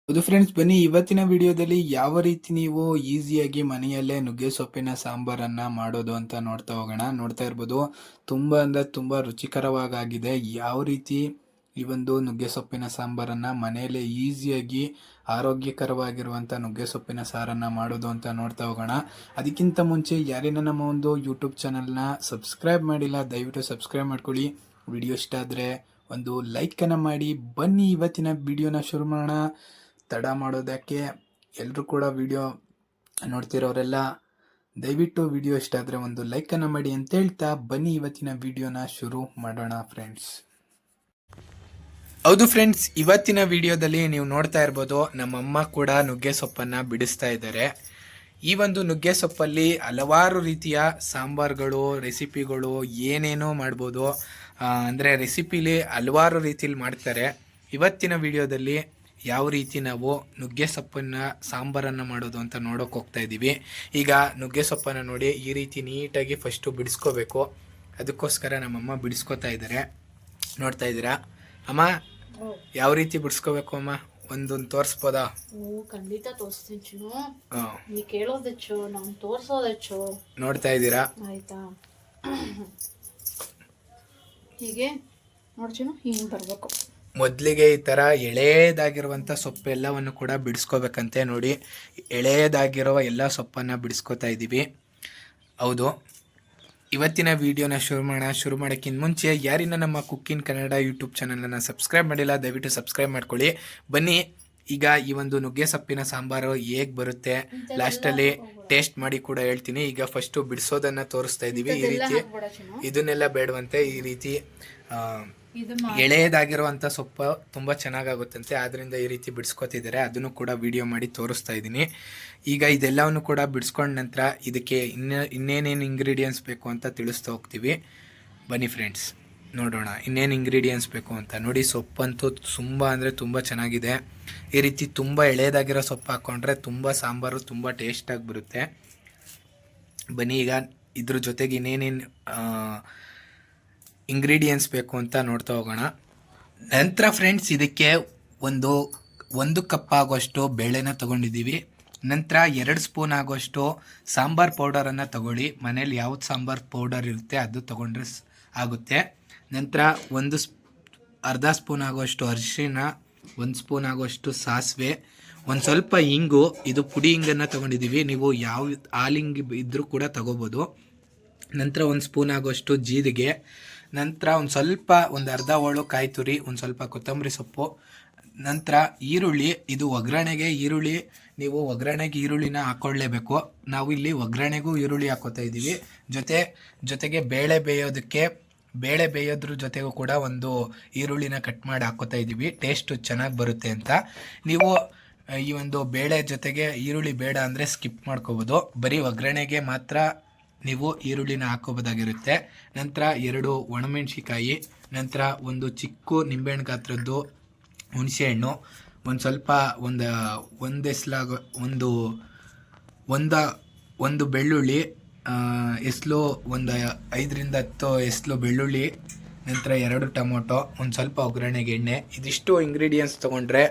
ಹೌದು ಫ್ರೆಂಡ್ಸ್, ಬನ್ನಿ ಇವತ್ತಿನ ವಿಡಿಯೋದಲ್ಲಿ ಯಾವ ರೀತಿ ನೀವು ಈಸಿಯಾಗಿ ಮನೆಯಲ್ಲೇ ನುಗ್ಗೆ ಸೊಪ್ಪಿನ ಸಾಂಬಾರನ್ನ ಮಾಡೋದು ಅಂತ ನೋಡ್ತಾ ಹೋಗೋಣ. ನೋಡ್ತಾ ಇರ್ಬೋದು, ತುಂಬಾ ಅಂದ್ರೆ ತುಂಬಾ ರುಚಿಕರವಾಗಿದೆ. ಯಾವ ರೀತಿ ಈ ಒಂದು ನುಗ್ಗೆ ಸೊಪ್ಪಿನ ಸಾಂಬಾರನ್ನ ಮನೆಯಲ್ಲೇ ಈಸಿಯಾಗಿ ಆರೋಗ್ಯಕರವಾಗಿರುವಂಥ ನುಗ್ಗೆ ಸೊಪ್ಪಿನ ಸಾರನ್ನ ಮಾಡೋದು ಅಂತ ನೋಡ್ತಾ ಹೋಗೋಣ. ಅದಕ್ಕಿಂತ ಮುಂಚೆ ಯಾರೇನ ನಮ್ಮ ಒಂದು ಯೂಟ್ಯೂಬ್ ಚಾನಲ್ನ ಸಬ್ಸ್ಕ್ರೈಬ್ ಮಾಡಿಲ್ಲ, ದಯವಿಟ್ಟು ಸಬ್ಸ್ಕ್ರೈಬ್ ಮಾಡ್ಕೊಳ್ಳಿ. ವಿಡಿಯೋ ಇಷ್ಟ ಆದರೆ ಒಂದು ಲೈಕನ್ನು ಮಾಡಿ. ಬನ್ನಿ ಇವತ್ತಿನ ವಿಡಿಯೋನ ಶುರು ಮಾಡೋಣ. ತಡ ಮಾಡೋದಕ್ಕೆ ಎಲ್ಲರೂ ಕೂಡ ವಿಡಿಯೋ ನೋಡ್ತಿರೋರೆಲ್ಲ ದಯವಿಟ್ಟು ವಿಡಿಯೋ ಇಷ್ಟ ಆದರೆ ಒಂದು ಲೈಕನ್ನು ಮಾಡಿ ಅಂತ ಹೇಳ್ತಾ ಬನ್ನಿ ಇವತ್ತಿನ ವಿಡಿಯೋನ ಶುರು ಮಾಡೋಣ ಫ್ರೆಂಡ್ಸ್. ಹೌದು ಫ್ರೆಂಡ್ಸ್, ಇವತ್ತಿನ ವಿಡಿಯೋದಲ್ಲಿ ನೀವು ನೋಡ್ತಾ ಇರ್ಬೋದು, ನಮ್ಮಮ್ಮ ಕೂಡ ನುಗ್ಗೆ ಸೊಪ್ಪನ್ನು ಬಿಡಿಸ್ತಾ ಇದ್ದಾರೆ. ಈ ಒಂದು ನುಗ್ಗೆ ಸೊಪ್ಪಲ್ಲಿ ಹಲವಾರು ರೀತಿಯ ಸಾಂಬಾರುಗಳು, ರೆಸಿಪಿಗಳು ಏನೇನೋ ಮಾಡ್ಬೋದು. ಅಂದರೆ ರೆಸಿಪಿಲಿ ಹಲವಾರು ರೀತಿಲಿ ಮಾಡ್ತಾರೆ. ಇವತ್ತಿನ ವಿಡಿಯೋದಲ್ಲಿ ಯಾವ ರೀತಿ ನಾವು ನುಗ್ಗೆ ಸೊಪ್ಪನ್ನು ಸಾಂಬಾರನ್ನು ಮಾಡೋದು ಅಂತ ನೋಡೋಕೆ ಹೋಗ್ತಾ ಇದ್ದೀವಿ. ಈಗ ನುಗ್ಗೆ ಸೊಪ್ಪನ್ನು ನೋಡಿ, ಈ ರೀತಿ ನೀಟಾಗಿ ಫಸ್ಟು ಬಿಡಿಸ್ಕೋಬೇಕು. ಅದಕ್ಕೋಸ್ಕರ ನಮ್ಮಮ್ಮ ಬಿಡಿಸ್ಕೋತಾ ಇದ್ದಾರೆ. ನೋಡ್ತಾ ಇದ್ದೀರಾ ಅಮ್ಮ, ಯಾವ ರೀತಿ ಬಿಡಿಸ್ಕೋಬೇಕು ಅಮ್ಮ? ಒಂದೊಂದು ತೋರಿಸ್ಬೋದಾ? ಖಂಡಿತ ತೋರಿಸ್ತೀನಿ ಚಿನ್ನು. ನೀ ಕೇಳೋದೆಚ್ಚು, ನಾನು ತೋರಿಸೋದೆಚ್ಚು. ನೋಡ್ತಾ ಇದ್ದೀರಾ? ಆಯ್ತಾ? ಹೀಗೆ ನೋಡಿ ಚಿನ್ನು, ಹಿಂಗೆ ಬರಬೇಕು. ಮೊದಲಿಗೆ ಈ ಥರ ಎಳೆಯದಾಗಿರುವಂಥ ಸೊಪ್ಪೆಲ್ಲವನ್ನು ಕೂಡ ಬಿಡಿಸ್ಕೋಬೇಕಂತೆ. ನೋಡಿ, ಎಳೆಯದಾಗಿರೋ ಎಲ್ಲ ಸೊಪ್ಪನ್ನು ಬಿಡಿಸ್ಕೋತಾ ಇದ್ದೀವಿ. ಹೌದು, ಇವತ್ತಿನ ವಿಡಿಯೋನ ಶುರು ಮಾಡೋಕ್ಕಿಂತ ಮುಂಚೆ ಯಾರಿನ ನಮ್ಮ ಕುಕ್ಕಿಂಗ್ ಕನ್ನಡ ಯೂಟ್ಯೂಬ್ ಚಾನಲನ್ನು ಸಬ್ಸ್ಕ್ರೈಬ್ ಮಾಡಿಲ್ಲ, ದಯವಿಟ್ಟು ಸಬ್ಸ್ಕ್ರೈಬ್ ಮಾಡ್ಕೊಳ್ಳಿ. ಬನ್ನಿ, ಈಗ ಈ ಒಂದು ನುಗ್ಗೆ ಸೊಪ್ಪಿನ ಸಾಂಬಾರು ಹೇಗೆ ಬರುತ್ತೆ ಲಾಸ್ಟಲ್ಲಿ ಟೇಸ್ಟ್ ಮಾಡಿ ಕೂಡ ಹೇಳ್ತೀನಿ. ಈಗ ಫಸ್ಟು ಬಿಡಿಸೋದನ್ನು ತೋರಿಸ್ತಾ ಇದ್ದೀವಿ. ಈ ರೀತಿ ಇದನ್ನೆಲ್ಲ ಬೇಡವಂತೆ. ಈ ರೀತಿ ಎಳೆಯದಾಗಿರುವಂಥ ಸೊಪ್ಪು ತುಂಬ ಚೆನ್ನಾಗಾಗುತ್ತಂತೆ, ಆದ್ದರಿಂದ ಈ ರೀತಿ ಬಿಡಿಸ್ಕೊತಿದ್ದಾರೆ. ಅದನ್ನು ಕೂಡ ವಿಡಿಯೋ ಮಾಡಿ ತೋರಿಸ್ತಾ ಇದ್ದೀನಿ. ಈಗ ಇದೆಲ್ಲವನ್ನು ಕೂಡ ಬಿಡಿಸ್ಕೊಂಡ ನಂತರ ಇದಕ್ಕೆ ಇನ್ನೇನೇನು ಇಂಗ್ರೀಡಿಯೆಂಟ್ಸ್ ಬೇಕು ಅಂತ ತಿಳಿಸ್ತಾ ಹೋಗ್ತೀವಿ. ಬನ್ನಿ ಫ್ರೆಂಡ್ಸ್, ನೋಡೋಣ ಇನ್ನೇನು ಇಂಗ್ರೀಡಿಯೆಂಟ್ಸ್ ಬೇಕು ಅಂತ. ನೋಡಿ, ಸೊಪ್ಪಂತೂ ತುಂಬ ಅಂದರೆ ತುಂಬ ಚೆನ್ನಾಗಿದೆ. ಈ ರೀತಿ ತುಂಬ ಎಳೆಯದಾಗಿರೋ ಸೊಪ್ಪು ಹಾಕ್ಕೊಂಡ್ರೆ ತುಂಬ ಸಾಂಬಾರು ತುಂಬ ಟೇಸ್ಟಾಗಿ ಬರುತ್ತೆ. ಬನ್ನಿ, ಈಗ ಇದ್ರ ಜೊತೆಗೆ ಇನ್ನೇನೇನು ಇಂಗ್ರೀಡಿಯೆಂಟ್ಸ್ ಬೇಕು ಅಂತ ನೋಡ್ತಾ ಹೋಗೋಣ. ನಂತರ ಫ್ರೆಂಡ್ಸ್, ಇದಕ್ಕೆ ಒಂದು ಕಪ್ ಆಗುವಷ್ಟು ಬೇಳೆನ ತೊಗೊಂಡಿದ್ದೀವಿ. ನಂತರ 2 ಸ್ಪೂನ್ ಆಗುವಷ್ಟು ಸಾಂಬಾರ್ ಪೌಡರನ್ನು ತಗೊಳ್ಳಿ. ಮನೇಲಿ ಯಾವ್ದು ಸಾಂಬಾರ್ ಪೌಡರ್ ಇರುತ್ತೆ ಅದು ತೊಗೊಂಡ್ರೆ ಆಗುತ್ತೆ. ನಂತರ ಅರ್ಧ ಸ್ಪೂನ್ ಆಗುವಷ್ಟು ಅರಿಶಿನ, 1 ಸ್ಪೂನ್ ಆಗುವಷ್ಟು ಸಾಸಿವೆ, ಒಂದು ಸ್ವಲ್ಪ ಇಂಗು. ಇದು ಪುಡಿ ಹಿಂಗನ್ನು ತೊಗೊಂಡಿದ್ದೀವಿ, ನೀವು ಯಾವ ಹಾಲಿಂಗ್ ಇದ್ದರೂ ಕೂಡ ತಗೋಬೋದು. ನಂತರ 1 ಸ್ಪೂನ್ ಆಗುವಷ್ಟು ಜೀರಿಗೆ. ನಂತರ ಒಂದು ಅರ್ಧ ಹೋಳು ಕಾಯಿ ತುರಿ, ಒಂದು ಸ್ವಲ್ಪ ಕೊತ್ತಂಬರಿ ಸೊಪ್ಪು. ನಂತರ ಈರುಳ್ಳಿ. ಇದು ಒಗ್ಗರಣೆಗೆ ಈರುಳ್ಳಿ, ನೀವು ಒಗ್ಗರಣೆಗೆ ಈರುಳ್ಳಿನ ಹಾಕ್ಕೊಳ್ಳೇಬೇಕು. ನಾವು ಇಲ್ಲಿ ಒಗ್ಗರಣೆಗೂ ಈರುಳ್ಳಿ ಹಾಕೋತಾ ಇದ್ದೀವಿ. ಜೊತೆಗೆ ಬೇಳೆ ಬೇಯೋದ್ರ ಜೊತೆಗೂ ಕೂಡ ಒಂದು ಈರುಳ್ಳಿನ ಕಟ್ ಮಾಡಿ ಹಾಕೋತಾ ಇದ್ದೀವಿ, ಟೇಸ್ಟು ಚೆನ್ನಾಗಿ ಬರುತ್ತೆ ಅಂತ. ನೀವು ಈ ಒಂದು ಬೇಳೆ ಜೊತೆಗೆ ಈರುಳ್ಳಿ ಬೇಡ ಅಂದರೆ ಸ್ಕಿಪ್ ಮಾಡ್ಕೋಬೋದು. ಬರೀ ಒಗ್ಗರಣೆಗೆ ಮಾತ್ರ ನೀವು ಈರುಳ್ಳಿನ ಹಾಕೋಬೋದಾಗಿರುತ್ತೆ. ನಂತರ 2 ಒಣಮೆಣಸಿಕಾಯಿ, ನಂತರ ಒಂದು ಚಿಕ್ಕ ನಿಂಬೆಹಣ್ಣು ಗಾತ್ರದ್ದು ಹುಣಸೆಹಣ್ಣು, ಒಂದು ಸ್ವಲ್ಪ ಒಂದು ಬೆಳ್ಳುಳ್ಳಿ ಎಸ್ಲು, ಒಂದು 5ರಿಂದ 10 ಎಸ್ಲು ಬೆಳ್ಳುಳ್ಳಿ, ನಂತರ 2 ಟೊಮೊಟೊ, ಒಂದು ಸ್ವಲ್ಪ ಒಗ್ಗರಣೆಗೆ ಎಣ್ಣೆ. ಇದಿಷ್ಟು ಇಂಗ್ರೀಡಿಯೆಂಟ್ಸ್ ತೊಗೊಂಡ್ರೆ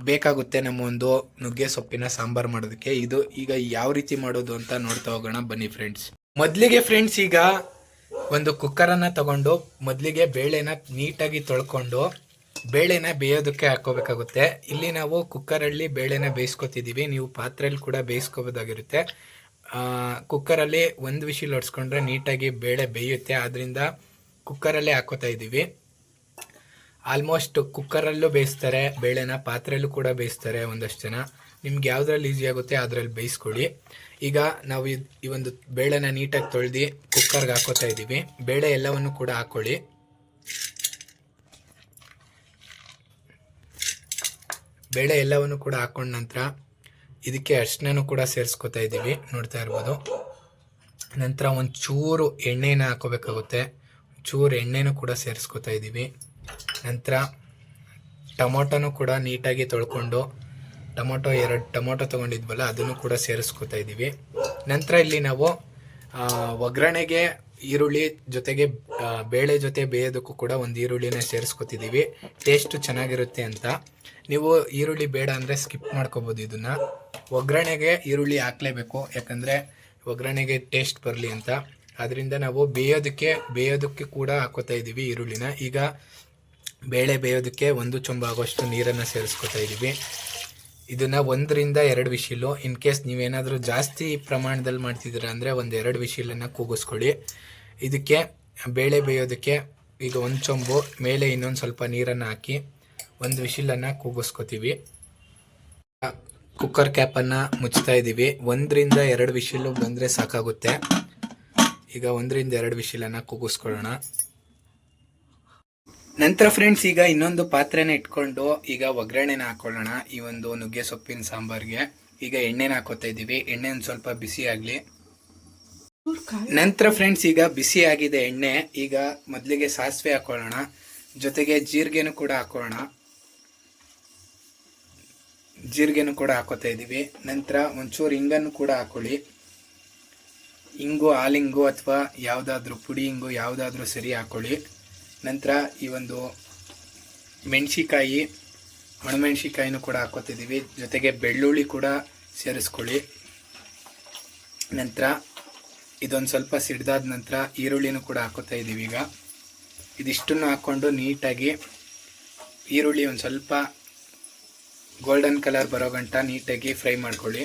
ಬೇಕಾಗುತ್ತೆ ನಮ್ಮ ಒಂದು ನುಗ್ಗೆ ಸೊಪ್ಪಿನ ಸಾಂಬಾರು ಮಾಡೋದಕ್ಕೆ. ಇದು ಈಗ ಯಾವ ರೀತಿ ಮಾಡೋದು ಅಂತ ನೋಡ್ತಾ ಹೋಗೋಣ ಬನ್ನಿ ಫ್ರೆಂಡ್ಸ್. ಮೊದಲಿಗೆ ಫ್ರೆಂಡ್ಸ್, ಈಗ ಒಂದು ಕುಕ್ಕರನ್ನು ತಗೊಂಡು ಮೊದಲಿಗೆ ಬೇಳೆನ ನೀಟಾಗಿ ತೊಳ್ಕೊಂಡು ಬೇಳೆನ ಬೇಯೋದಕ್ಕೆ ಹಾಕೋಬೇಕಾಗುತ್ತೆ. ಇಲ್ಲಿ ನಾವು ಕುಕ್ಕರಲ್ಲಿ ಬೇಳೆನ ಬೇಯಿಸ್ಕೊತಿದ್ದೀವಿ, ನೀವು ಪಾತ್ರೆಯಲ್ಲಿ ಕೂಡ ಬೇಯಿಸ್ಕೋಬೋದಾಗಿರುತ್ತೆ. ಕುಕ್ಕರಲ್ಲಿ 1 ವಿಶಿಲ್ ಹೊಡ್ಸ್ಕೊಂಡ್ರೆ ನೀಟಾಗಿ ಬೇಳೆ ಬೇಯುತ್ತೆ, ಆದ್ದರಿಂದ ಕುಕ್ಕರಲ್ಲೇ ಹಾಕೋತಾ ಇದ್ದೀವಿ. ಆಲ್ಮೋಸ್ಟ್ ಕುಕ್ಕರಲ್ಲೂ ಬೇಯಿಸ್ತಾರೆ ಬೇಳೆನ, ಪಾತ್ರೆಯಲ್ಲೂ ಕೂಡ ಬೇಯಿಸ್ತಾರೆ ಒಂದಷ್ಟು ಜನ. ನಿಮ್ಗೆ ಯಾವುದ್ರಲ್ಲಿ ಈಸಿ ಆಗುತ್ತೆ ಅದರಲ್ಲಿ ಬೇಯಿಸ್ಕೊಳ್ಳಿ. ಈಗ ನಾವು ಈ ಒಂದು ಬೇಳೆನ ನೀಟಾಗಿ ತೊಳೆದು ಕುಕ್ಕರ್ಗೆ ಹಾಕೋತಾ ಇದ್ದೀವಿ. ಬೇಳೆ ಎಲ್ಲವನ್ನು ಕೂಡ ಹಾಕ್ಕೊಳ್ಳಿ. ಬೇಳೆ ಎಲ್ಲವನ್ನು ಕೂಡ ಹಾಕೊಂಡ ನಂತರ ಇದಕ್ಕೆ ಅರಿಶಿನೂ ಕೂಡ ಸೇರಿಸ್ಕೊತಾ ಇದ್ದೀವಿ, ನೋಡ್ತಾ ಇರ್ಬೋದು. ನಂತರ ಒಂದು ಚೂರು ಎಣ್ಣೆನ ಹಾಕೋಬೇಕಾಗುತ್ತೆ, ಚೂರು ಎಣ್ಣೆನೂ ಕೂಡ ಸೇರಿಸ್ಕೊತಾ ಇದ್ದೀವಿ. ನಂತರ ಟೊಮೊಟೊನೂ ಕೂಡ ನೀಟಾಗಿ ತೊಳ್ಕೊಂಡು, 2 ಟೊಮೊಟೊ ತೊಗೊಂಡಿದ್ವಲ್ಲ ಅದನ್ನು ಕೂಡ ಸೇರಿಸ್ಕೊತಾ ಇದ್ದೀವಿ. ನಂತರ ಇಲ್ಲಿ ನಾವು ಒಗ್ಗರಣೆಗೆ ಈರುಳ್ಳಿ ಜೊತೆಗೆ ಬೇಳೆ ಜೊತೆ ಬೇಯೋದಕ್ಕೂ ಕೂಡ ಒಂದು ಈರುಳ್ಳಿನ ಸೇರಿಸ್ಕೊತಿದ್ದೀವಿ, ಟೇಸ್ಟು ಚೆನ್ನಾಗಿರುತ್ತೆ ಅಂತ. ನೀವು ಈರುಳ್ಳಿ ಬೇಡ ಅಂದರೆ ಸ್ಕಿಪ್ ಮಾಡ್ಕೋಬೋದು. ಇದನ್ನು ಒಗ್ಗರಣೆಗೆ ಈರುಳ್ಳಿ ಹಾಕಲೇಬೇಕು, ಯಾಕಂದರೆ ಒಗ್ಗರಣೆಗೆ ಟೇಸ್ಟ್ ಬರಲಿ ಅಂತ. ಅದರಿಂದ ನಾವು ಬೇಯೋದಕ್ಕೆ ಕೂಡ ಹಾಕೋತಾ ಇದ್ದೀವಿ ಈರುಳ್ಳಿನ. ಈಗ ಬೇಳೆ ಬೇಯೋದಕ್ಕೆ 1 ಚೊಂಬು ಆಗೋಷ್ಟು ನೀರನ್ನು ಸೇರಿಸ್ಕೊತಾ ಇದ್ದೀವಿ. ಇದನ್ನು 1-2 ವಿಶಿಲು. ಇನ್ ಕೇಸ್ ನೀವೇನಾದರೂ ಜಾಸ್ತಿ ಪ್ರಮಾಣದಲ್ಲಿ ಮಾಡ್ತಿದ್ದೀರಾ ಅಂದರೆ 1-2 ವಿಶಿಲನ್ನು ಕೂಗಿಸ್ಕೊಳ್ಳಿ. ಇದಕ್ಕೆ ಬೇಳೆ ಬೇಯೋದಕ್ಕೆ ಈಗ 1 ಚೊಂಬು ಮೇಲೆ ಇನ್ನೊಂದು ಸ್ವಲ್ಪ ನೀರನ್ನು ಹಾಕಿ 1 ವಿಶಿಲನ್ನು ಕೂಗಿಸ್ಕೊತೀವಿ. ಕುಕ್ಕರ್ ಕ್ಯಾಪನ್ನು ಮುಚ್ತಾ ಇದ್ದೀವಿ. 1-2 ವಿಶಿಲು ಬಂದರೆ ಸಾಕಾಗುತ್ತೆ. ಈಗ 1-2 ವಿಶಿಲನ್ನು ಕೂಗಿಸ್ಕೊಳ್ಳೋಣ. ನಂತರ ಫ್ರೆಂಡ್ಸ್ ಈಗ ಇನ್ನೊಂದು ಪಾತ್ರೆನ ಇಟ್ಕೊಂಡು ಈಗ ಒಗ್ಗರಣೆನ ಹಾಕೊಳ್ಳೋಣ. ಈ ಒಂದು ನುಗ್ಗೆ ಸೊಪ್ಪಿನ ಸಾಂಬಾರ್ಗೆ ಈಗ ಎಣ್ಣೆನ ಹಾಕೋತಾ ಇದ್ದೀವಿ. ಎಣ್ಣೆ ಒಂದು ಸ್ವಲ್ಪ ಬಿಸಿ ಆಗಲಿ. ನಂತರ ಫ್ರೆಂಡ್ಸ್ ಈಗ ಬಿಸಿ ಆಗಿದೆ ಎಣ್ಣೆ. ಈಗ ಮೊದಲಿಗೆ ಸಾಸಿವೆ ಹಾಕೊಳ್ಳೋಣ, ಜೊತೆಗೆ ಜೀರಿಗೆನೂ ಕೂಡ ಹಾಕೋಣ. ಜೀರಿಗೆನೂ ಕೂಡ ಹಾಕೋತಾ ಇದ್ದೀವಿ. ನಂತರ ಒಂಚೂರು ಹಿಂಗನ್ನು ಕೂಡ ಹಾಕೊಳ್ಳಿ. ಹಿಂಗು, ಹಾಲಿಂಗು ಅಥವಾ ಯಾವುದಾದ್ರೂ ಪುಡಿ ಹಿಂಗು ಯಾವುದಾದ್ರೂ ಸರಿ ಹಾಕೊಳ್ಳಿ. ನಂತರ ಈ ಒಂದು ಮೆಣಸಿಕಾಯಿ, ಒಣಮೆಣಸಿಕಾಯಿನೂ ಕೂಡ ಹಾಕೋತಿದ್ದೀವಿ, ಜೊತೆಗೆ ಬೆಳ್ಳುಳ್ಳಿ ಕೂಡ ಸೇರಿಸ್ಕೊಳ್ಳಿ. ನಂತರ ಇದೊಂದು ಸ್ವಲ್ಪ ಸಿಡ್ದಾದ ನಂತರ ಈರುಳ್ಳಿನೂ ಕೂಡ ಹಾಕೋತಾ ಇದ್ದೀವಿ. ಈಗ ಇದಿಷ್ಟನ್ನು ಹಾಕ್ಕೊಂಡು ನೀಟಾಗಿ ಈರುಳ್ಳಿ ಒಂದು ಸ್ವಲ್ಪ ಗೋಲ್ಡನ್ ಕಲರ್ ಬರೋ ಗಂಟ ನೀಟಾಗಿ ಫ್ರೈ ಮಾಡ್ಕೊಳ್ಳಿ.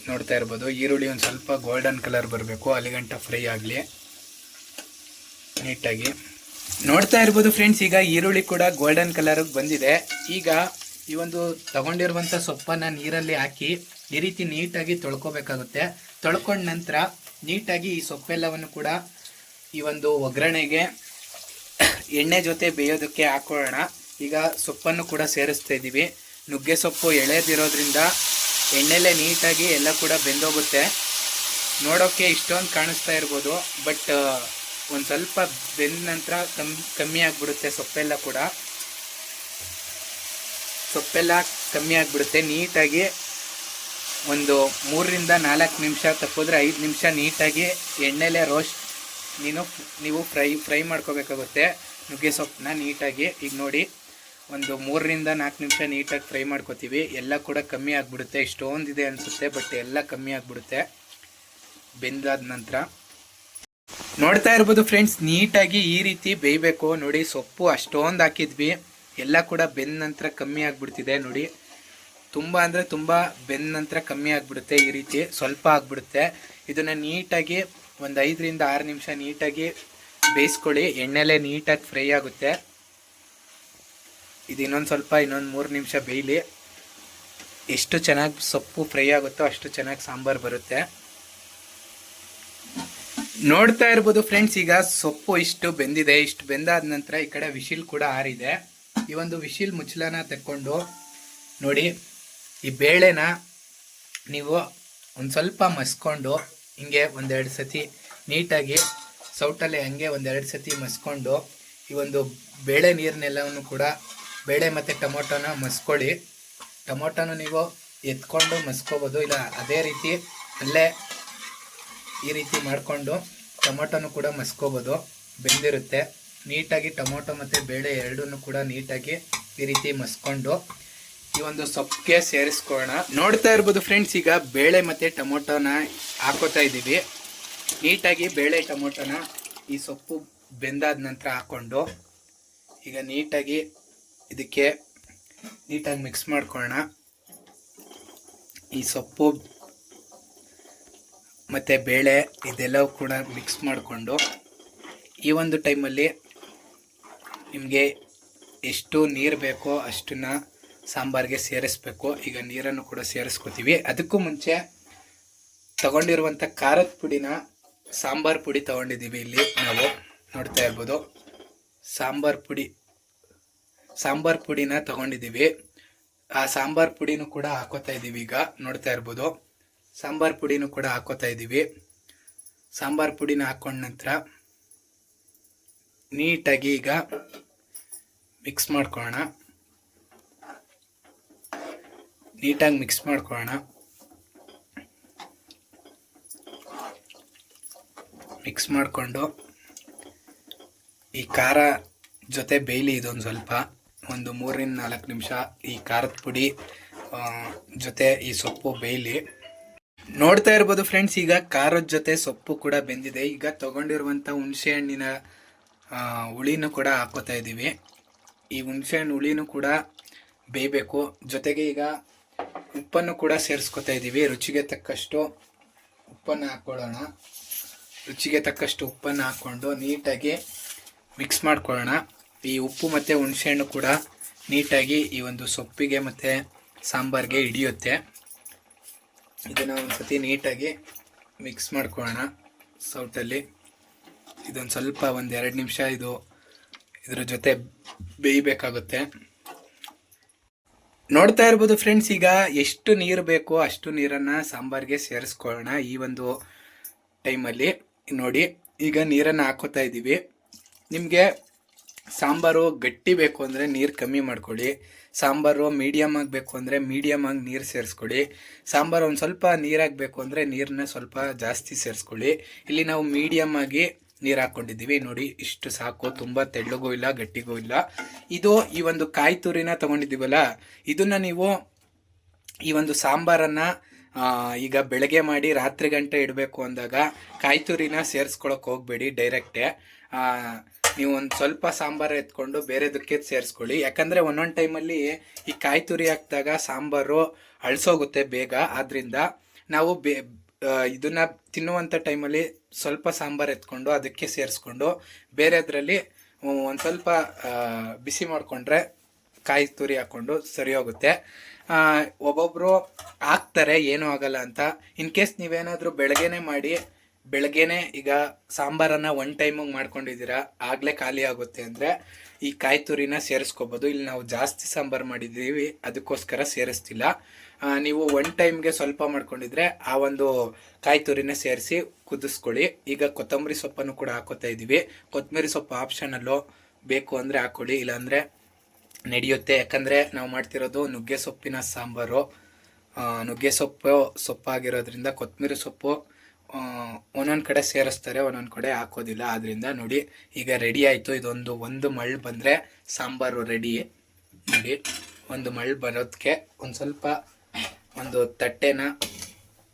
ನೋಡ್ತಾ ಇರ್ಬೋದು, ಈರುಳ್ಳಿ ಒಂದು ಸ್ವಲ್ಪ ಗೋಲ್ಡನ್ ಕಲರ್ ಬರಬೇಕು, ಅಲ್ಲಿಗಂಟ ಫ್ರೈ ಆಗಲಿ ನೀಟಾಗಿ. ನೋಡ್ತಾ ಇರ್ಬೋದು ಫ್ರೆಂಡ್ಸ್, ಈಗ ಈರುಳ್ಳಿ ಕೂಡ ಗೋಲ್ಡನ್ ಕಲರ್ಗೆ ಬಂದಿದೆ. ಈಗ ಈ ಒಂದು ತಗೊಂಡಿರುವಂಥ ಸೊಪ್ಪನ್ನು ನೀರಲ್ಲಿ ಹಾಕಿ ಈ ರೀತಿ ನೀಟಾಗಿ ತೊಳ್ಕೊಬೇಕಾಗುತ್ತೆ. ತೊಳ್ಕೊಂಡ ನಂತರ ನೀಟಾಗಿ ಈ ಸೊಪ್ಪೆಲ್ಲವನ್ನು ಕೂಡ ಈ ಒಂದು ಒಗ್ಗರಣೆಗೆ ಎಣ್ಣೆ ಜೊತೆ ಬೇಯೋದಕ್ಕೆ ಹಾಕೊಳ್ಳೋಣ. ಈಗ ಸೊಪ್ಪನ್ನು ಕೂಡ ಸೇರಿಸ್ತಾ ಇದ್ದೀವಿ. ನುಗ್ಗೆ ಸೊಪ್ಪು ಎಳೆದಿರೋದ್ರಿಂದ ಎಣ್ಣೆಲೆ ನೀಟಾಗಿ ಎಲ್ಲ ಕೂಡ ಬೆಂದೋಗುತ್ತೆ. ನೋಡೋಕ್ಕೆ ಇಷ್ಟೊಂದು ಕಾಣಿಸ್ತಾ ಇರ್ಬೋದು, ಬಟ್ ಒಂದು ಸ್ವಲ್ಪ ಬೆಂದ ನಂತರ ಕಮ್ಮಿ ಆಗಿಬಿಡುತ್ತೆ. ಸೊಪ್ಪೆಲ್ಲ ಕಮ್ಮಿ ಆಗಿಬಿಡುತ್ತೆ. ನೀಟಾಗಿ ಒಂದು 3-4 ನಿಮಿಷ, ತಪ್ಪಿದ್ರೆ 5 ನಿಮಿಷ ನೀಟಾಗಿ ಎಣ್ಣೆಲೆ ನೀವು ಫ್ರೈ ಮಾಡ್ಕೋಬೇಕಾಗುತ್ತೆ ನುಗ್ಗೆ ಸೊಪ್ಪನ್ನ ನೀಟಾಗಿ. ಈಗ ನೋಡಿ, ಒಂದು 3-4 ನಿಮಿಷ ನೀಟಾಗಿ ಫ್ರೈ ಮಾಡ್ಕೋತೀವಿ. ಎಲ್ಲ ಕೂಡ ಕಮ್ಮಿ ಆಗಿಬಿಡುತ್ತೆ. ಇಷ್ಟೊಂದಿದೆ ಅನಿಸುತ್ತೆ, ಬಟ್ ಎಲ್ಲ ಕಮ್ಮಿ ಆಗಿಬಿಡುತ್ತೆ ಬೆಂದಾದ ನಂತರ. ನೋಡ್ತಾ ಇರ್ಬೋದು ಫ್ರೆಂಡ್ಸ್, ನೀಟಾಗಿ ಈ ರೀತಿ ಬೇಯಬೇಕು. ನೋಡಿ, ಸೊಪ್ಪು ಅಷ್ಟೊಂದು ಹಾಕಿದ್ವಿ, ಎಲ್ಲ ಕೂಡ ಬೆಂದ ನಂತರ ಕಮ್ಮಿ ಆಗಿಬಿಡ್ತಿದೆ. ನೋಡಿ, ತುಂಬ ಅಂದರೆ ತುಂಬ ಬೆಂದ ನಂತರ ಕಮ್ಮಿ ಆಗಿಬಿಡುತ್ತೆ. ಈ ರೀತಿ ಸ್ವಲ್ಪ ಆಗಿಬಿಡುತ್ತೆ. ಇದನ್ನು ನೀಟಾಗಿ ಒಂದು 5-6 ನಿಮಿಷ ನೀಟಾಗಿ ಬೇಯಿಸ್ಕೊಳ್ಳಿ. ಎಣ್ಣೆಲೆ ನೀಟಾಗಿ ಫ್ರೈ ಆಗುತ್ತೆ. ಇದು ಇನ್ನೊಂದು 3 ನಿಮಿಷ ಬೇಯಲಿ. ಎಷ್ಟು ಚೆನ್ನಾಗಿ ಸೊಪ್ಪು ಫ್ರೈ ಆಗುತ್ತೋ ಅಷ್ಟು ಚೆನ್ನಾಗಿ ಸಾಂಬಾರು ಬರುತ್ತೆ. ನೋಡ್ತಾ ಇರ್ಬೋದು ಫ್ರೆಂಡ್ಸ್, ಈಗ ಸೊಪ್ಪು ಇಷ್ಟು ಬೆಂದಿದೆ. ಇಷ್ಟು ಬೆಂದಾದ ನಂತರ ಈ ಕಡೆ ವಿಶಿಲ್ ಕೂಡ ಆರಿದೆ. ಈ ಒಂದು ವಿಶಿಲ್ ಮುಚ್ಚಳನ ತೆಕ್ಕೊಂಡು ನೋಡಿ, ಈ ಬೇಳೆನ ನೀವು ಒಂದು ಸ್ವಲ್ಪ ಮಸ್ಕೊಂಡು ಹಿಂಗೆ 1-2 ಸತಿ ನೀಟಾಗಿ ಸೌಟಲ್ಲಿ ಹಂಗೆ 1-2 ಸತಿ ಮಸ್ಕೊಂಡು ಈ ಒಂದು ಬೇಳೆ ನೀರನ್ನೆಲ್ಲವನ್ನು ಕೂಡ ಬೇಳೆ ಮತ್ತು ಟೊಮೊಟೊನ ಮಸ್ಕೊಳ್ಳಿ. ಟೊಮೊಟೊನ ನೀವು ಎತ್ಕೊಂಡು ಮಸ್ಕೋಬೋದು, ಇಲ್ಲ ಅದೇ ರೀತಿ ಅಲ್ಲೇ ಈ ರೀತಿ ಮಾಡಿಕೊಂಡು ಟೊಮೊಟೊನು ಕೂಡ ಮಸ್ಕೋಬೋದು, ಬೆಂದಿರುತ್ತೆ. ನೀಟಾಗಿ ಟೊಮೊಟೊ ಮತ್ತು ಬೇಳೆ ಎರಡನ್ನೂ ಕೂಡ ನೀಟಾಗಿ ಈ ರೀತಿ ಮಸ್ಕೊಂಡು ಈ ಒಂದು ಸೊಪ್ಪಿಗೆ ಸೇರಿಸ್ಕೊಳ್ಳೋಣ. ನೋಡ್ತಾ ಇರ್ಬೋದು ಫ್ರೆಂಡ್ಸ್, ಈಗ ಬೇಳೆ ಮತ್ತು ಟೊಮೊಟೊನ ಹಾಕೋತಾ ಇದ್ದೀವಿ. ನೀಟಾಗಿ ಬೇಳೆ ಟೊಮೊಟೊನ ಈ ಸೊಪ್ಪು ಬೆಂದಾದ ನಂತರ ಹಾಕ್ಕೊಂಡು ಈಗ ನೀಟಾಗಿ ಇದಕ್ಕೆ ನೀಟಾಗಿ ಮಿಕ್ಸ್ ಮಾಡ್ಕೊಳ್ಳೋಣ. ಈ ಸೊಪ್ಪು ಮತ್ತು ಬೇಳೆ ಇದೆಲ್ಲವೂ ಕೂಡ ಮಿಕ್ಸ್ ಮಾಡಿಕೊಂಡು ಈ ಒಂದು ಟೈಮಲ್ಲಿ ನಿಮಗೆ ಎಷ್ಟು ನೀರು ಬೇಕೋ ಅಷ್ಟನ್ನು ಸಾಂಬಾರಿಗೆ ಸೇರಿಸ್ಬೇಕು. ಈಗ ನೀರನ್ನು ಕೂಡ ಸೇರಿಸ್ಕೋತೀವಿ. ಅದಕ್ಕೂ ಮುಂಚೆ ತಗೊಂಡಿರುವಂಥ ಖಾರದ ಪುಡಿನ, ಸಾಂಬಾರು ಪುಡಿ ತೊಗೊಂಡಿದ್ದೀವಿ. ಇಲ್ಲಿ ನಾವು ನೋಡ್ತಾ ಇರ್ಬೋದು, ಸಾಂಬಾರು ಪುಡಿನ ತೊಗೊಂಡಿದ್ದೀವಿ. ಆ ಸಾಂಬಾರು ಪುಡಿನೂ ಕೂಡ ಹಾಕೋತಾ ಇದ್ದೀವಿ. ಈಗ ನೋಡ್ತಾ ಇರ್ಬೋದು, ಸಾಂಬಾರು ಪುಡಿನೂ ಕೂಡ ಹಾಕೋತಾ ಇದ್ದೀವಿ. ಸಾಂಬಾರು ಪುಡಿನ ಹಾಕೊಂಡ ನಂತರ ನೀಟಾಗಿ ಈಗ ಮಿಕ್ಸ್ ಮಾಡ್ಕೊಳ್ಳೋಣ. ನೀಟಾಗಿ ಮಿಕ್ಸ್ ಮಾಡ್ಕೊಳ್ಳೋಣ. ಮಿಕ್ಸ್ ಮಾಡಿಕೊಂಡು ಈ ಖಾರ ಜೊತೆ ಬೇಯಲಿ ಇದೊಂದು ಸ್ವಲ್ಪ ಒಂದು 3-4 ನಿಮಿಷ ಈ ಖಾರದ ಪುಡಿ ಜೊತೆ ಈ ಸೊಪ್ಪು ಬೇಯಲಿ. ನೋಡ್ತಾ ಇರ್ಬೋದು ಫ್ರೆಂಡ್ಸ್, ಈಗ ಖಾರದ ಜೊತೆ ಸೊಪ್ಪು ಕೂಡ ಬೆಂದಿದೆ. ಈಗ ತಗೊಂಡಿರುವಂಥ ಹುಣಸೆ ಹಣ್ಣಿನ ಹುಳಿನೂ ಕೂಡ ಹಾಕೋತಾ ಇದ್ದೀವಿ. ಈ ಹುಣಸೆ ಹಣ್ಣು ಹುಳಿನೂ ಕೂಡ ಬೇಯಬೇಕು. ಜೊತೆಗೆ ಈಗ ಉಪ್ಪನ್ನು ಕೂಡ ಸೇರಿಸ್ಕೊತಾ ಇದ್ದೀವಿ. ರುಚಿಗೆ ತಕ್ಕಷ್ಟು ಉಪ್ಪನ್ನು ಹಾಕ್ಕೊಳ್ಳೋಣ. ರುಚಿಗೆ ತಕ್ಕಷ್ಟು ಉಪ್ಪನ್ನು ಹಾಕ್ಕೊಂಡು ನೀಟಾಗಿ ಮಿಕ್ಸ್ ಮಾಡ್ಕೊಳ್ಳೋಣ. ಈ ಉಪ್ಪು ಮತ್ತು ಹುಣಸೆಹಣ್ಣು ಕೂಡ ನೀಟಾಗಿ ಈ ಒಂದು ಸೊಪ್ಪಿಗೆ ಮತ್ತು ಸಾಂಬಾರಿಗೆ ಹಿಡಿಯುತ್ತೆ. ಇದನ್ನು ಒಂದು ಸತಿ ನೀಟಾಗಿ ಮಿಕ್ಸ್ ಮಾಡ್ಕೊಳ್ಳೋಣ ಸೌಟಲ್ಲಿ. ಇದೊಂದು ಸ್ವಲ್ಪ 1-2 ನಿಮಿಷ ಇದ್ರ ಜೊತೆ ಬೇಯಬೇಕಾಗುತ್ತೆ. ನೋಡ್ತಾ ಇರ್ಬೋದು ಫ್ರೆಂಡ್ಸ್, ಈಗ ಎಷ್ಟು ನೀರು ಬೇಕೋ ಅಷ್ಟು ನೀರನ್ನು ಸಾಂಬಾರಿಗೆ ಸೇರಿಸ್ಕೊಳ್ಳೋಣ. ಈ ಒಂದು ಟೈಮಲ್ಲಿ ನೋಡಿ, ಈಗ ನೀರನ್ನು ಹಾಕೋತಾ ಇದ್ದೀವಿ. ನಿಮಗೆ ಸಾಂಬಾರು ಗಟ್ಟಿ ಬೇಕು ಅಂದರೆ ನೀರು ಕಮ್ಮಿ ಮಾಡ್ಕೊಳ್ಳಿ. ಸಾಂಬಾರು ಮೀಡಿಯಮ್ ಆಗಬೇಕು ಅಂದರೆ ಮೀಡಿಯಮ್ ಆಗಿ ನೀರು ಸೇರಿಸ್ಕೊಳ್ಳಿ. ಸಾಂಬಾರು ಒಂದು ಸ್ವಲ್ಪ ನೀರಾಗಬೇಕು ಅಂದರೆ ನೀರನ್ನ ಸ್ವಲ್ಪ ಜಾಸ್ತಿ ಸೇರಿಸ್ಕೊಳ್ಳಿ. ಇಲ್ಲಿ ನಾವು ಮೀಡಿಯಮ್ ಆಗಿ ನೀರು ಹಾಕ್ಕೊಂಡಿದ್ದೀವಿ. ನೋಡಿ, ಇಷ್ಟು ಸಾಕು. ತುಂಬ ತೆಳ್ಳಗೂ ಇಲ್ಲ, ಗಟ್ಟಿಗೂ ಇಲ್ಲ. ಇದು ಈ ಒಂದು ಕಾಯಿ ತುರಿನ ತೊಗೊಂಡಿದ್ದೀವಲ್ಲ, ಇದನ್ನು ನೀವು ಈ ಒಂದು ಸಾಂಬಾರನ್ನು ಈಗ ಬೆಳಗ್ಗೆ ಮಾಡಿ ರಾತ್ರಿ ಗಂಟೆ ಇಡಬೇಕು ಅಂದಾಗ ಕಾಯಿ ತುರಿನ ಸೇರಿಸ್ಕೊಳಕ್ಕೆ ಹೋಗಬೇಡಿ. ಡೈರೆಕ್ಟೇ ನೀವು ಒಂದು ಸ್ವಲ್ಪ ಸಾಂಬಾರು ಎತ್ಕೊಂಡು ಬೇರೆದಕ್ಕೆ ಸೇರಿಸ್ಕೊಳ್ಳಿ. ಯಾಕಂದರೆ ಒಂದೊಂದು ಟೈಮಲ್ಲಿ ಈ ಕಾಯಿ ತುರಿ ಹಾಕಿದಾಗ ಸಾಂಬಾರು ಅಳಿಸೋಗುತ್ತೆ ಬೇಗ. ಆದ್ದರಿಂದ ನಾವು ಇದನ್ನು ತಿನ್ನುವಂಥ ಟೈಮಲ್ಲಿ ಸ್ವಲ್ಪ ಸಾಂಬಾರು ಎತ್ಕೊಂಡು ಅದಕ್ಕೆ ಸೇರಿಸ್ಕೊಂಡು ಬೇರೆದ್ರಲ್ಲಿ ಒಂದು ಸ್ವಲ್ಪ ಬಿಸಿ ಮಾಡಿಕೊಂಡ್ರೆ ಕಾಯಿ ತುರಿ ಹಾಕ್ಕೊಂಡು ಸರಿ ಹೋಗುತ್ತೆ. ಒಬ್ಬೊಬ್ಬರು ಹಾಕ್ತಾರೆ, ಏನೂ ಆಗಲ್ಲ ಅಂತ. ಇನ್ ಕೇಸ್ ನೀವೇನಾದರೂ ಬೆಳಗ್ಗೆನೇ ಮಾಡಿ ಬೆಳಗ್ಗೆನೆ ಈಗ ಸಾಂಬಾರನ್ನು ಒನ್ ಟೈಮಿಗೆ ಮಾಡ್ಕೊಂಡಿದ್ದೀರಾ, ಆಗಲೇ ಖಾಲಿ ಆಗುತ್ತೆ ಅಂದರೆ ಈ ಕಾಯಿ ತುರಿನ ಸೇರಿಸ್ಕೋಬೋದು. ಇಲ್ಲಿ ನಾವು ಜಾಸ್ತಿ ಸಾಂಬಾರು ಮಾಡಿದ್ದೀವಿ, ಅದಕ್ಕೋಸ್ಕರ ಸೇರಿಸ್ತಿಲ್ಲ. ನೀವು ಒನ್ ಟೈಮ್ಗೆ ಸ್ವಲ್ಪ ಮಾಡ್ಕೊಂಡಿದ್ರೆ ಆ ಒಂದು ಕಾಯಿ ತುರಿನ ಸೇರಿಸಿ ಕುದಿಸ್ಕೊಳ್ಳಿ. ಈಗ ಕೊತ್ತಂಬರಿ ಸೊಪ್ಪನ್ನು ಕೂಡ ಹಾಕೋತಾ ಇದ್ದೀವಿ. ಕೊತ್ತಂಬರಿ ಸೊಪ್ಪು ಆಪ್ಷನಲ್ಲು, ಬೇಕು ಅಂದರೆ ಹಾಕ್ಕೊಳ್ಳಿ, ಇಲ್ಲಾಂದರೆ ನಡೆಯುತ್ತೆ. ಯಾಕಂದರೆ ನಾವು ಮಾಡ್ತಿರೋದು ನುಗ್ಗೆ ಸೊಪ್ಪಿನ ಸಾಂಬಾರು. ನುಗ್ಗೆ ಸೊಪ್ಪಾಗಿರೋದ್ರಿಂದ ಕೊತ್ತಂಬರಿ ಸೊಪ್ಪು ಒಂದೊಂದು ಕಡೆ ಸೇರಿಸ್ತಾರೆ, ಒಂದೊಂದು ಕಡೆ ಹಾಕೋದಿಲ್ಲ. ಆದ್ದರಿಂದ ನೋಡಿ, ಈಗ ರೆಡಿ ಆಯಿತು. ಒಂದು ಮಳ್ಳು ಬಂದರೆ ಸಾಂಬಾರು ರೆಡಿ. ನೋಡಿ, ಒಂದು ಮಳ್ಳು ಬರೋದಕ್ಕೆ ಒಂದು ಸ್ವಲ್ಪ ಒಂದು ತಟ್ಟೆನ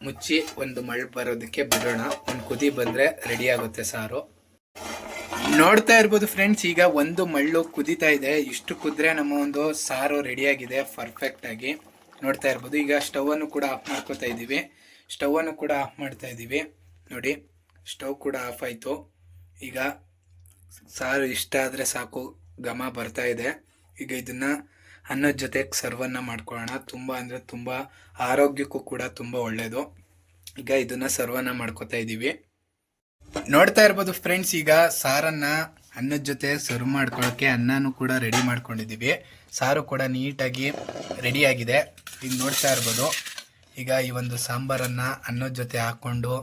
ಮುಚ್ಚಿ ಒಂದು ಮಳ್ಳು ಬರೋದಕ್ಕೆ ಬಿಡೋಣ. ಒಂದು ಕುದಿ ಬಂದರೆ ರೆಡಿ ಆಗುತ್ತೆ ಸಾರು. ನೋಡ್ತಾ ಇರ್ಬೋದು ಫ್ರೆಂಡ್ಸ್, ಈಗ ಒಂದು ಮಳ್ಳು ಕುದೀತಾ ಇದೆ. ಇಷ್ಟು ಕುದ್ರೆ ನಮ್ಮ ಒಂದು ಸಾರು ರೆಡಿಯಾಗಿದೆ ಪರ್ಫೆಕ್ಟಾಗಿ. ನೋಡ್ತಾ ಇರ್ಬೋದು. ಈಗ ಸ್ಟವನ್ನು ಕೂಡ ಆಫ್ ಮಾಡ್ಕೋತಾ ಇದ್ದೀವಿ. ಸ್ಟವನ್ನು ಕೂಡ ಆಫ್ ಮಾಡ್ತಾ ಇದ್ದೀವಿ. ನೋಡಿ, ಸ್ಟವ್ ಕೂಡ ಆಫ್ ಆಯಿತು. ಈಗ ಸಾರು ಇಷ್ಟ ಆದರೆ ಸಾಕು, ಘಮ ಬರ್ತಾ ಇದೆ. ಈಗ ಇದನ್ನು ಅನ್ನದ ಜೊತೆಗೆ ಸರ್ವನ್ನು ಮಾಡ್ಕೊಳ್ಳೋಣ. ತುಂಬ ಅಂದರೆ ತುಂಬ ಆರೋಗ್ಯಕ್ಕೂ ಕೂಡ ತುಂಬ ಒಳ್ಳೆಯದು. ಈಗ ಇದನ್ನು ಸರ್ವನ್ನು ಮಾಡ್ಕೋತಾ ಇದ್ದೀವಿ. ನೋಡ್ತಾ ಇರ್ಬೋದು ಫ್ರೆಂಡ್ಸ್, ಈಗ ಸಾರನ್ನು ಅನ್ನದ ಜೊತೆ ಸರ್ವ್ ಮಾಡ್ಕೊಳ್ಳೋಕ್ಕೆ ಅನ್ನನೂ ಕೂಡ ರೆಡಿ ಮಾಡ್ಕೊಂಡಿದ್ದೀವಿ. ಸಾರು ಕೂಡ ನೀಟಾಗಿ ರೆಡಿಯಾಗಿದೆ. ಈಗ ನೋಡ್ತಾ ಇರ್ಬೋದು. ಈಗ ಈ ಒಂದು ಸಾಂಬಾರನ್ನು ಅನ್ನದ ಜೊತೆ ಹಾಕ್ಕೊಂಡು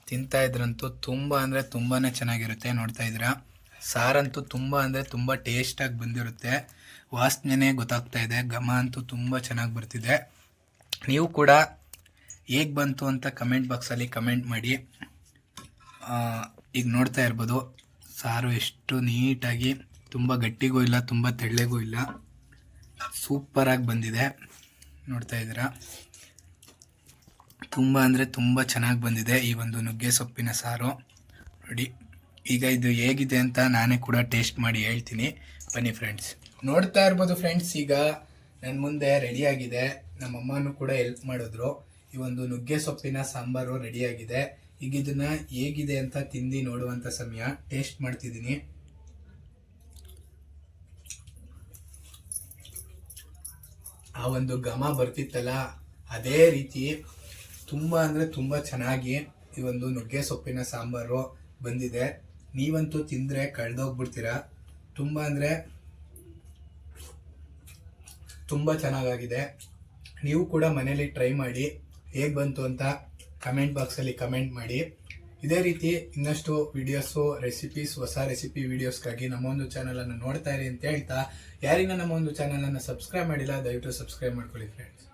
ತಿಂತಾ ಇದ್ರಂತೂ ತುಂಬ ಅಂದರೆ ತುಂಬಾ ಚೆನ್ನಾಗಿರುತ್ತೆ. ನೋಡ್ತಾ ಇದ್ದೀರಾ, ಸಾರಂತೂ ತುಂಬ ಅಂದರೆ ತುಂಬ ಟೇಸ್ಟಾಗಿ ಬಂದಿರುತ್ತೆ. ವಾಸನೆ ಗೊತ್ತಾಗ್ತಾ ಇದೆ, ಘಮ ಅಂತೂ ತುಂಬ ಚೆನ್ನಾಗಿ ಬರ್ತಿದೆ. ನೀವು ಕೂಡ ಹೇಗೆ ಬಂತು ಅಂತ ಕಮೆಂಟ್ ಬಾಕ್ಸಲ್ಲಿ ಕಮೆಂಟ್ ಮಾಡಿ. ಈಗ ನೋಡ್ತಾ ಇರ್ಬೋದು, ಸಾರು ಎಷ್ಟು ನೀಟಾಗಿ, ತುಂಬ ಗಟ್ಟಿಗೂ ಇಲ್ಲ, ತುಂಬ ತೆಳ್ಳಗೂ ಇಲ್ಲ, ಸೂಪರಾಗಿ ಬಂದಿದೆ. ನೋಡ್ತಾ ಇದ್ದೀರಾ, ತುಂಬ ಅಂದರೆ ತುಂಬ ಚೆನ್ನಾಗಿ ಬಂದಿದೆ ಈ ಒಂದು ನುಗ್ಗೆ ಸೊಪ್ಪಿನ ಸಾರು. ನೋಡಿ, ಈಗ ಇದು ಹೇಗಿದೆ ಅಂತ ನಾನೇ ಕೂಡ ಟೇಸ್ಟ್ ಮಾಡಿ ಹೇಳ್ತೀನಿ. ಬನ್ನಿ ಫ್ರೆಂಡ್ಸ್. ನೋಡ್ತಾ ಇರ್ಬೋದು ಫ್ರೆಂಡ್ಸ್, ಈಗ ನನ್ನ ಮುಂದೆ ರೆಡಿಯಾಗಿದೆ. ನಮ್ಮಮ್ಮನೂ ಕೂಡ ಹೆಲ್ಪ್ ಮಾಡಿದ್ರು. ಈ ಒಂದು ನುಗ್ಗೆ ಸೊಪ್ಪಿನ ಸಾಂಬಾರು ರೆಡಿಯಾಗಿದೆ. ಈಗ ಇದನ್ನು ಹೇಗಿದೆ ಅಂತ ತಿಂದು ನೋಡುವಂಥ ಸಮಯ. ಟೇಸ್ಟ್ ಮಾಡ್ತಿದ್ದೀನಿ. ಆ ಒಂದು ಘಮ ಬರ್ತಿತ್ತಲ್ಲ, ಅದೇ ರೀತಿ ತುಂಬ ಅಂದರೆ ತುಂಬ ಚೆನ್ನಾಗಿ ಈ ಒಂದು ನುಗ್ಗೆ ಸೊಪ್ಪಿನ ಸಾಂಬಾರು ಬಂದಿದೆ. ನೀವಂತೂ ತಿಂದರೆ ಕಳೆದೋಗ್ಬಿಡ್ತೀರಾ. ತುಂಬ ಅಂದರೆ ತುಂಬ ಚೆನ್ನಾಗಾಗಿದೆ. ನೀವು ಕೂಡ ಮನೇಲಿ ಟ್ರೈ ಮಾಡಿ, ಹೇಗೆ ಬಂತು ಅಂತ ಕಮೆಂಟ್ ಬಾಕ್ಸಲ್ಲಿ ಕಮೆಂಟ್ ಮಾಡಿ. ಇದೇ ರೀತಿ ಇನ್ನಷ್ಟು ವಿಡಿಯೋಸು, ರೆಸಿಪೀಸ್, ಹೊಸ ರೆಸಿಪಿ ವಿಡಿಯೋಸ್ಗಾಗಿ ನಮ್ಮ ಒಂದು ಚಾನಲನ್ನು ನೋಡ್ತಾ ಇರಿ ಅಂತ ಹೇಳ್ತಾ, ಯಾರಿನ ನಮ್ಮ ಒಂದು ಚಾನಲನ್ನು ಸಬ್ಸ್ಕ್ರೈಬ್ ಮಾಡಿಲ್ಲ ದಯವಿಟ್ಟು ಸಬ್ಸ್ಕ್ರೈಬ್ ಮಾಡ್ಕೊಳ್ಳಿ ಫ್ರೆಂಡ್ಸ್.